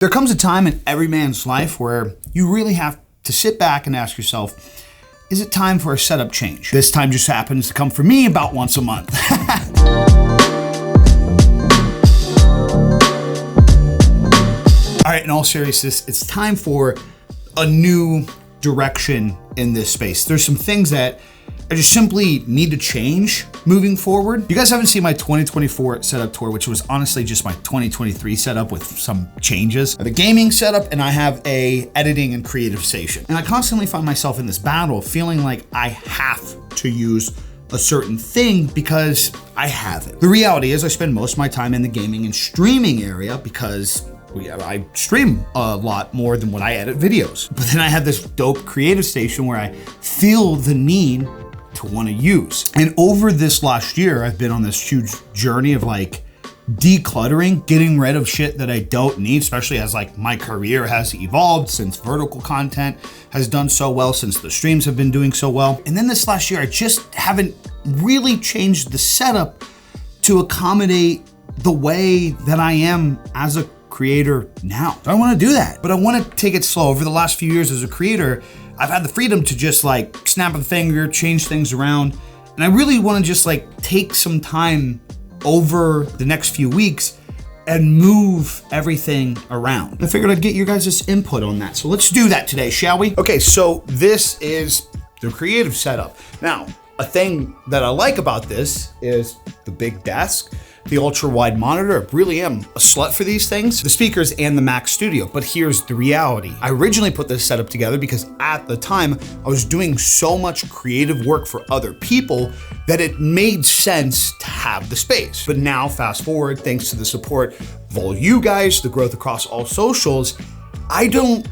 There comes a time in every man's life where you really have to sit back and ask yourself, is it time for a setup change? This time just happens to come for me about once a month. All right, in all seriousness, it's time for a new direction in this space. There's some things that I just simply need to change moving forward. You guys haven't seen my 2024 setup tour, which was honestly just my 2023 setup with some changes. I have a gaming setup and I have a editing and creative station. And I constantly find myself in this battle feeling like I have to use a certain thing because I have it. The reality is I spend most of my time in the gaming and streaming area because I stream a lot more than what I edit videos. But then I have this dope creative station where I feel the need to want to use. And over this last year, I've been on this huge journey of like decluttering, getting rid of shit that I don't need, especially as like my career has evolved since vertical content has done so well, since the streams have been doing so well. And then this last year, I just haven't really changed the setup to accommodate the way that I am as a creator now. So I want to do that, but I want to take it slow. Over the last few years as a creator, I've had the freedom to just like snap of the finger, change things around. And I really want to just like take some time over the next few weeks and move everything around. I figured I'd get your guys' input on that. So let's do that today, shall we? Okay, so this is the creative setup. Now, a thing that I like about this is the big desk, the ultra wide monitor. I really am a slut for these things, the speakers and the Mac Studio. But here's the reality. I originally put this setup together because at the time I was doing so much creative work for other people that it made sense to have the space. But now fast forward, thanks to the support of all you guys, the growth across all socials, I don't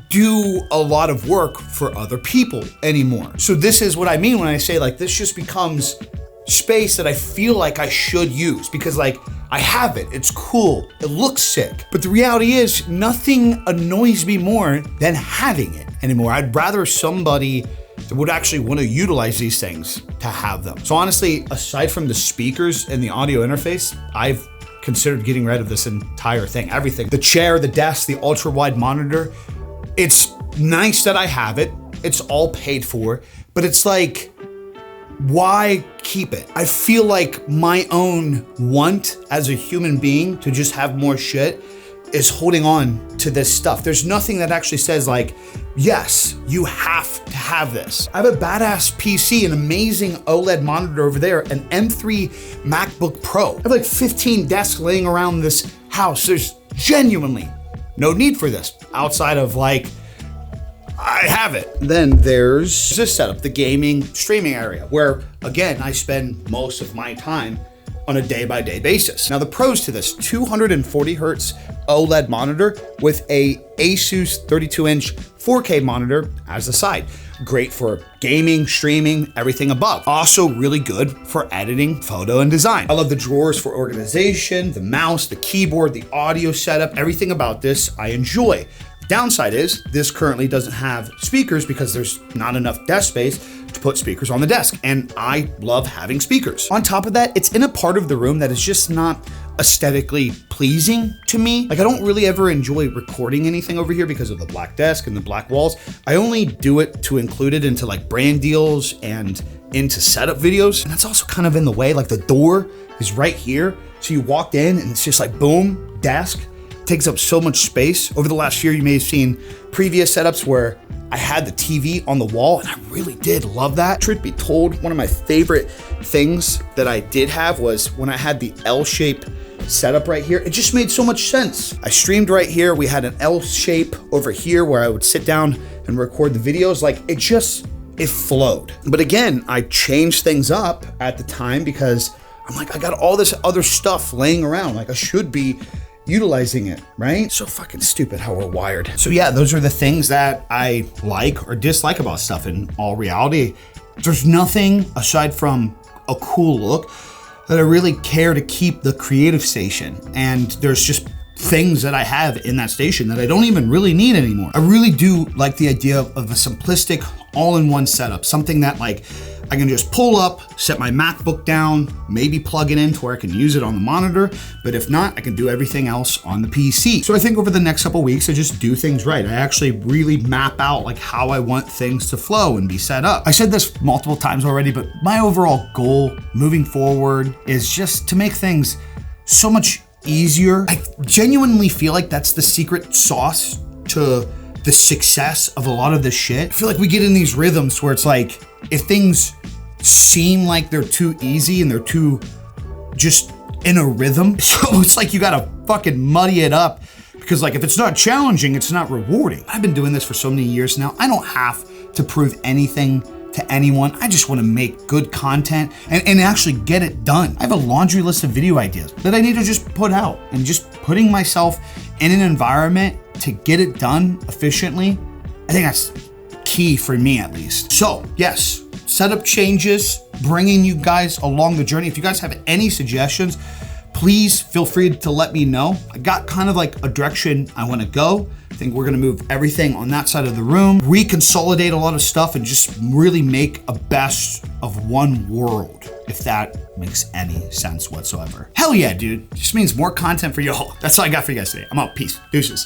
do a lot of work for other people anymore. So this is what I mean when I say like this just becomes space that I feel like I should use because like I have it, it's cool, it looks sick. But the reality is nothing annoys me more than having it anymore. I'd rather somebody that would actually want to utilize these things to have them. So honestly, aside from the speakers and the audio interface, I've considered getting rid of this entire thing, everything. The chair, the desk, the ultra wide monitor. It's nice that I have it. It's all paid for, but it's like, why keep it? I feel like my own want as a human being to just have more shit is holding on to this stuff. There's nothing that actually says like, yes, you have to have this. I have a badass PC, an amazing OLED monitor over there, an M3 MacBook Pro. I have like 15 desks laying around this house. There's genuinely no need for this outside of like, I have it. Then there's this setup, the gaming streaming area, where again, I spend most of my time on a day-by-day basis. Now the pros to this, 240 hertz OLED monitor with a Asus 32-inch 4K monitor as the side. Great for gaming, streaming, everything above. Also really good for editing, photo, and design. I love the drawers for organization, the mouse, the keyboard, the audio setup, everything about this I enjoy. Downside is this currently doesn't have speakers because there's not enough desk space to put speakers on the desk, and I love having speakers. On top of that, it's in a part of the room that is just not aesthetically pleasing to me. Like I don't really ever enjoy recording anything over here because of the black desk and the black walls. I only do it to include it into like brand deals and into setup videos. And that's also kind of in the way, like the door is right here. So you walked in and it's just like boom, desk. Takes up so much space. Over the last year, you may have seen previous setups where I had the TV on the wall and I really did love that. Truth be told, one of my favorite things that I did have was when I had the L-shape setup right here. It just made so much sense. I streamed right here. We had an L shape over here where I would sit down and record the videos. Like it flowed. But again, I changed things up at the time because I'm like, I got all this other stuff laying around. Like I should be utilizing it, right? So fucking stupid how we're wired. So yeah, those are the things that I like or dislike about stuff. In all reality, there's nothing aside from a cool look that I really care to keep the creative station. And there's just things that I have in that station that I don't even really need anymore. I really do like the idea of a simplistic all-in-one setup, something that like I can just pull up, set my MacBook down, maybe plug it in to where I can use it on the monitor, but if not, I can do everything else on the PC. So I think over the next couple of weeks, I just do things right. I actually really map out like how I want things to flow and be set up. I said this multiple times already, but my overall goal moving forward is just to make things so much easier. I genuinely feel like that's the secret sauce to the success of a lot of this shit. I feel like we get in these rhythms where it's like, if things seem like they're too easy and they're too just in a rhythm, so it's like you gotta fucking muddy it up, because like if it's not challenging, it's not rewarding. I've been doing this for so many years now. I don't have to prove anything to anyone. I just want to make good content and actually get it done. I have a laundry list of video ideas that I need to just put out, and just putting myself in an environment to get it done efficiently, I think that's key for me at least. So yes, setup changes, bringing you guys along the journey. If you guys have any suggestions, please feel free to let me know. I got kind of like a direction I want to go. I think we're gonna move everything on that side of the room, reconsolidate a lot of stuff, and just really make a best of one world, if that makes any sense whatsoever. Hell yeah, dude. Just means more content for y'all. That's all I got for you guys today. I'm out. Peace. Deuces.